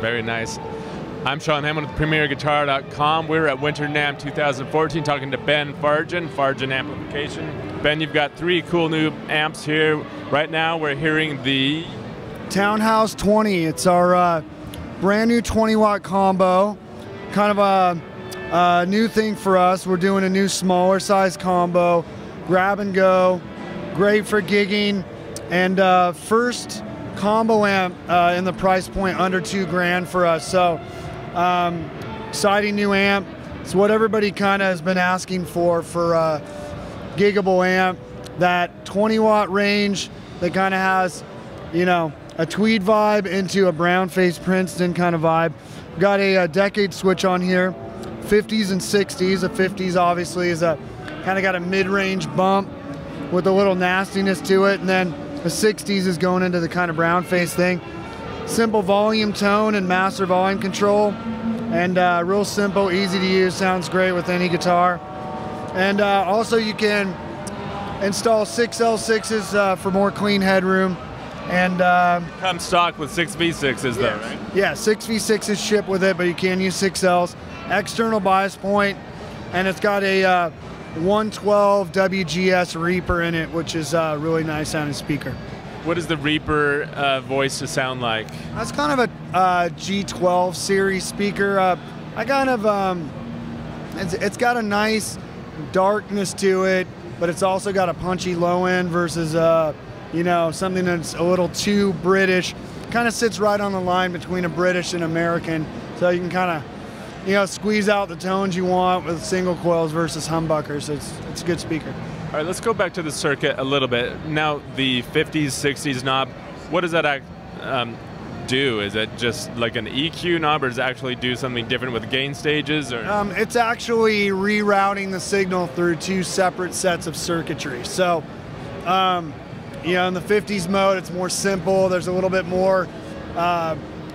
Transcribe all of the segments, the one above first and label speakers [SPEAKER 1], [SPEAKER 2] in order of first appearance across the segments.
[SPEAKER 1] Very nice. I'm Sean Hammond with PremierGuitar.com. We're at Winter NAMM 2014 talking to Ben Fargen, Fargen Amplification. Ben, you've got 3 cool new amps here. Right now we're hearing the
[SPEAKER 2] Townhouse 20. It's our brand new 20-watt combo. Kind of a new thing for us. We're doing a new smaller size combo. Grab and go. Great for gigging. And first combo amp in the price point under $2,000 for us. So exciting new amp. It's what everybody kind of has been asking for giggable amp. That 20-watt range that kind of has, you know, a tweed vibe into a brown face Princeton kind of vibe. Got a decade switch on here, 50s and 60s. The 50s obviously is a kind of got a mid-range bump with a little nastiness to it, and then the 60s is going into the kind of brown face thing. Simple volume tone and master volume control, and real simple, easy to use, sounds great with any guitar. And also you can install 6L6s for more clean headroom. And
[SPEAKER 1] come stock with 6V6s though, right?
[SPEAKER 2] Yeah, 6V6s ship with it, but you can use 6Ls. External bias point, and it's got a 112 WGS Reaper in it, which is a really nice sounding speaker.
[SPEAKER 1] What is the Reaper voice to sound like?
[SPEAKER 2] That's kind of a G12 series speaker. I kind of, it's got a nice darkness to it, but it's also got a punchy low end versus you know, something that's a little too British. Kind of sits right on the line between a British and American, so you can kind of, you know, squeeze out the tones you want with single coils versus humbuckers. It's a good speaker.
[SPEAKER 1] All right, let's go back to the circuit a little bit. Now, the 50s, 60s knob, what does that do? Is it just like an EQ knob, or does it actually do something different with gain stages? Or
[SPEAKER 2] it's actually rerouting the signal through 2 separate sets of circuitry. So, you know, in the 50s mode, it's more simple. There's a little bit more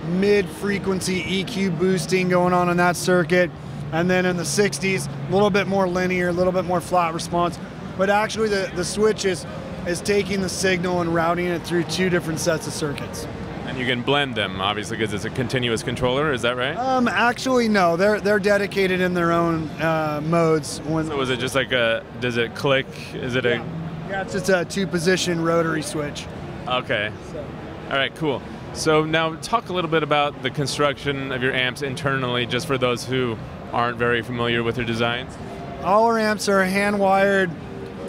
[SPEAKER 2] mid-frequency EQ boosting going on in that circuit. And then in the 60s, a little bit more linear, a little bit more flat response. But actually, the switch is taking the signal and routing it through 2 different sets of circuits.
[SPEAKER 1] And you can blend them, obviously, because it's a continuous controller. Is that right?
[SPEAKER 2] Actually, no. They're dedicated in their own modes.
[SPEAKER 1] So is it just like a? Does it click? Is it a?
[SPEAKER 2] Yeah, it's just a 2-position rotary switch.
[SPEAKER 1] Okay. All right, cool. So now talk a little bit about the construction of your amps internally, just for those who aren't very familiar with your designs.
[SPEAKER 2] All our amps are hand-wired,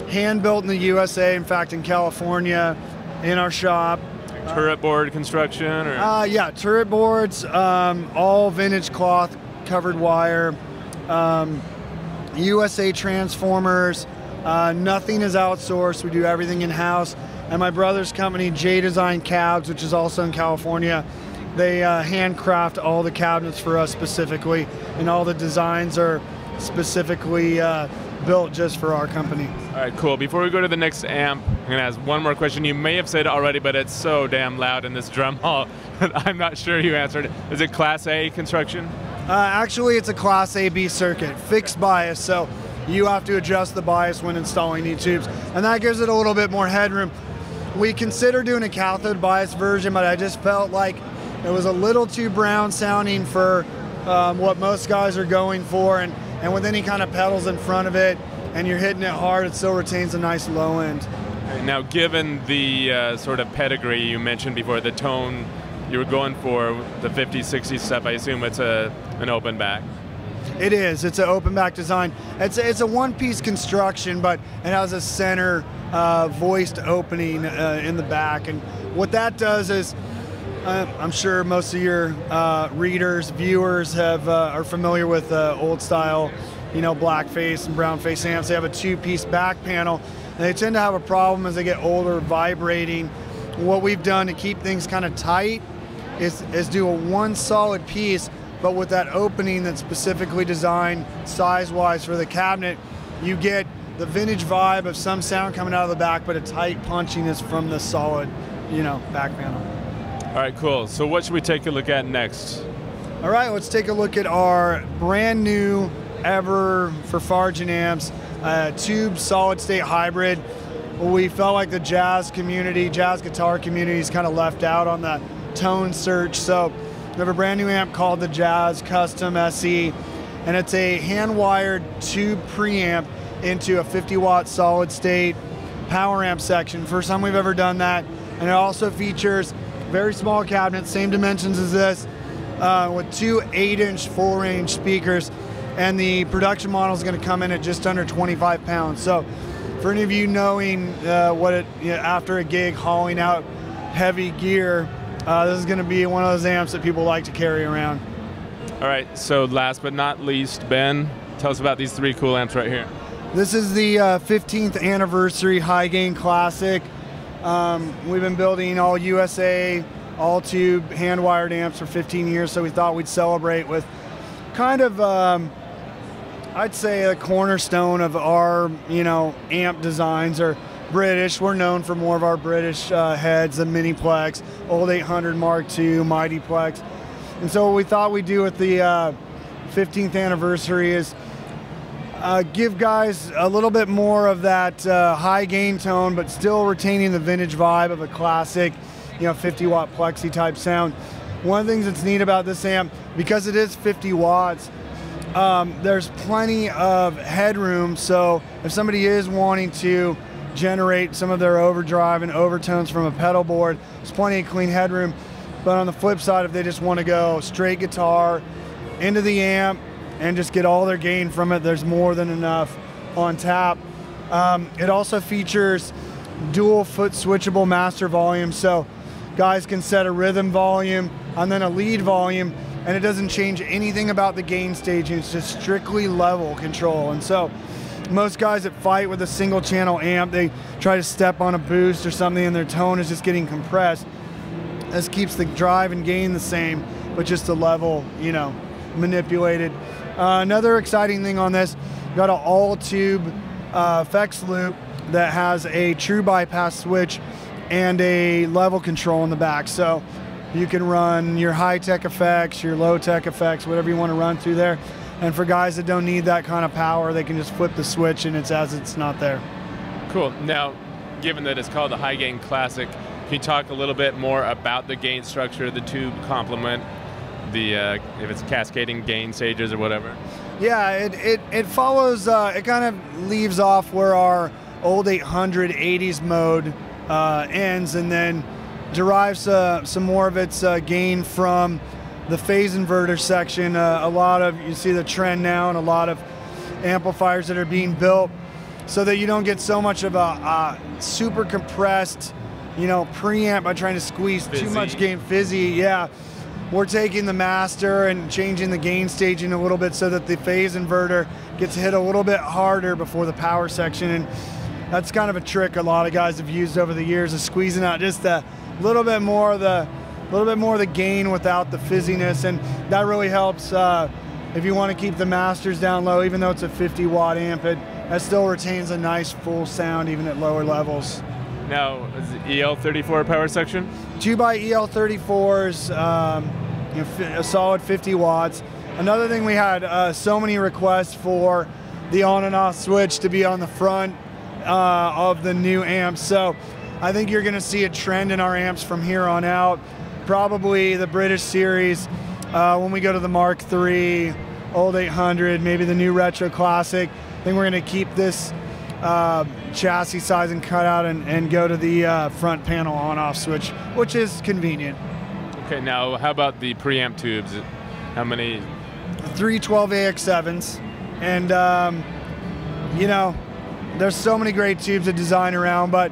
[SPEAKER 2] hand-built in the USA, in fact in California, in our shop.
[SPEAKER 1] Like turret board construction? Or?
[SPEAKER 2] Yeah, turret boards, all vintage cloth, covered wire, USA transformers. Nothing is outsourced. We do everything in-house. And my brother's company, J Design Cabs, which is also in California, they handcraft all the cabinets for us specifically, and all the designs are specifically built just for our company.
[SPEAKER 1] All right, cool. Before we go to the next amp, I'm going to ask one more question. You may have said it already, but it's so damn loud in this drum hall. I'm not sure you answered it. Is it Class A construction?
[SPEAKER 2] Actually, it's a Class AB circuit, fixed bias, so you have to adjust the bias when installing new tubes, and that gives it a little bit more headroom. We considered doing a cathode bias version, but I just felt like it was a little too brown sounding for what most guys are going for, and with any kind of pedals in front of it and you're hitting it hard, it still retains a nice low end.
[SPEAKER 1] Now, given the sort of pedigree you mentioned before, the tone you were going for, the 50s, 60s stuff, I assume it's an open back.
[SPEAKER 2] It is. It's an open back design. It's a one-piece construction, but it has a center voiced opening in the back. And what that does is, I'm sure most of your readers, viewers are familiar with old style, you know, black face and brown face amps. They have a 2-piece back panel. And they tend to have a problem as they get older, vibrating. What we've done to keep things kind of tight is do a one solid piece, but with that opening that's specifically designed size-wise for the cabinet. You get the vintage vibe of some sound coming out of the back, but a tight punchiness from the solid, you know, back panel.
[SPEAKER 1] All right, cool. So what should we take a look at next?
[SPEAKER 2] All right, let's take a look at our brand new ever for Fargen amps, tube solid state hybrid. We felt like the jazz community, jazz guitar community is kind of left out on the tone search. So We have a brand new amp called the Jazz Custom SE, and it's a hand-wired tube preamp into a 50-watt solid-state power amp section. First time we've ever done that. And it also features very small cabinets, same dimensions as this, with two 8-inch full-range speakers. And the production model is going to come in at just under 25 pounds. So for any of you knowing after a gig hauling out heavy gear, this is going to be one of those amps that people like to carry around.
[SPEAKER 1] All right, so last but not least, Ben, tell us about these three cool amps right here.
[SPEAKER 2] This is the 15th anniversary High Gain Classic. We've been building all USA, all tube, hand-wired amps for 15 years, so we thought we'd celebrate with kind of, I'd say, a cornerstone of our, amp designs are British. We're known for more of our British heads, the Miniplex, Old 800 Mark II, Mightyplex. And so what we thought we'd do with the 15th anniversary is give guys a little bit more of that high gain tone, but still retaining the vintage vibe of a classic, 50-watt plexi type sound. One of the things that's neat about this amp, because it is 50 watts, there's plenty of headroom. So if somebody is wanting to generate some of their overdrive and overtones from a pedal board, there's plenty of clean headroom. But on the flip side, if they just want to go straight guitar into the amp and just get all their gain from it, there's more than enough on tap. It also features dual foot switchable master volume, so guys can set a rhythm volume and then a lead volume, and it doesn't change anything about the gain staging. It's just strictly level control. And so most guys that fight with a single channel amp, they try to step on a boost or something and their tone is just getting compressed. This keeps the drive and gain the same, but just the level, manipulated. Another exciting thing on this, got an all tube effects loop that has a true bypass switch and a level control in the back. So you can run your high-tech effects, your low-tech effects, whatever you want to run through there. And for guys that don't need that kind of power, they can just flip the switch and it's as it's not there.
[SPEAKER 1] Cool. Now, given that it's called the High Gain Classic, can you talk a little bit more about the gain structure, the tube complement, the if it's cascading gain stages or whatever?
[SPEAKER 2] Yeah, it follows, it kind of leaves off where our old 800 80s mode ends, and then derives some more of its gain from the phase inverter section. You see the trend now and a lot of amplifiers that are being built so that you don't get so much of a super compressed preamp by trying to squeeze too much gain. Fizzy, yeah. We're taking the master and changing the gain staging a little bit so that the phase inverter gets hit a little bit harder before the power section. And that's kind of a trick a lot of guys have used over the years, is squeezing out just a little bit more of the gain without the fizziness, and that really helps if you want to keep the masters down low. Even though it's a 50-watt amp, it still retains a nice full sound even at lower levels.
[SPEAKER 1] Now, is it EL34 power section?
[SPEAKER 2] 2x EL34s, a solid 50 watts. Another thing, we had so many requests for the on and off switch to be on the front of the new amps. So I think you're going to see a trend in our amps from here on out. Probably the British series, when we go to the Mark III, Old 800, maybe the new Retro Classic. I think we're going to keep this chassis size and cut out and go to the front panel on-off switch, which is convenient.
[SPEAKER 1] Okay, now how about the preamp tubes? How many?
[SPEAKER 2] 3 12AX7s, and there's so many great tubes to design around, but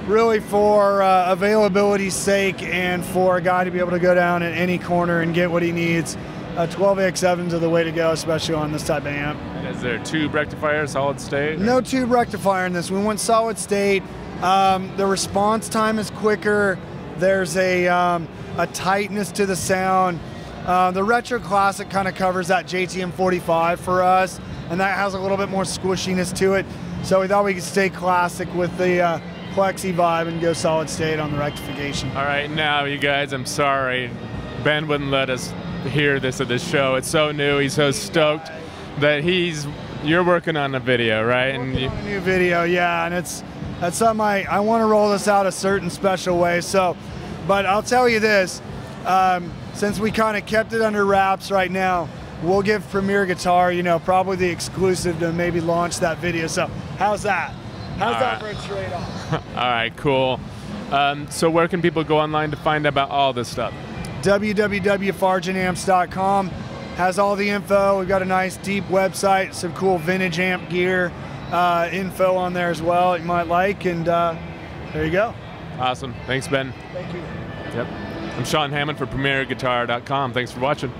[SPEAKER 2] really for availability's sake and for a guy to be able to go down at any corner and get what he needs, 12AX7s are the way to go, especially on this type of amp.
[SPEAKER 1] And is there a tube rectifier, solid state?
[SPEAKER 2] No tube rectifier in this. We went solid state. The response time is quicker. There's a tightness to the sound. The Retro Classic kind of covers that JTM 45 for us, and that has a little bit more squishiness to it. So we thought we could stay classic with the plexi vibe and go solid state on the rectification.
[SPEAKER 1] All right, now you guys, I'm sorry. Ben wouldn't let us hear this at this show. It's so new. He's so stoked that you're working on a video, right?
[SPEAKER 2] And a new video, yeah, and that's something I want to roll this out a certain special way. So, but I'll tell you this, since we kind of kept it under wraps right now, we'll give Premier Guitar, you know, probably the exclusive to maybe launch that video. So how's that? How's that for a trade-off?
[SPEAKER 1] All right, cool. So where can people go online to find out about all this stuff?
[SPEAKER 2] www.fargenamps.com has all the info. We've got a nice deep website, some cool vintage amp gear info on there as well you might like, and there you go.
[SPEAKER 1] Awesome. Thanks, Ben.
[SPEAKER 2] Thank you.
[SPEAKER 1] Yep. I'm Sean Hammond for PremierGuitar.com. Thanks for watching.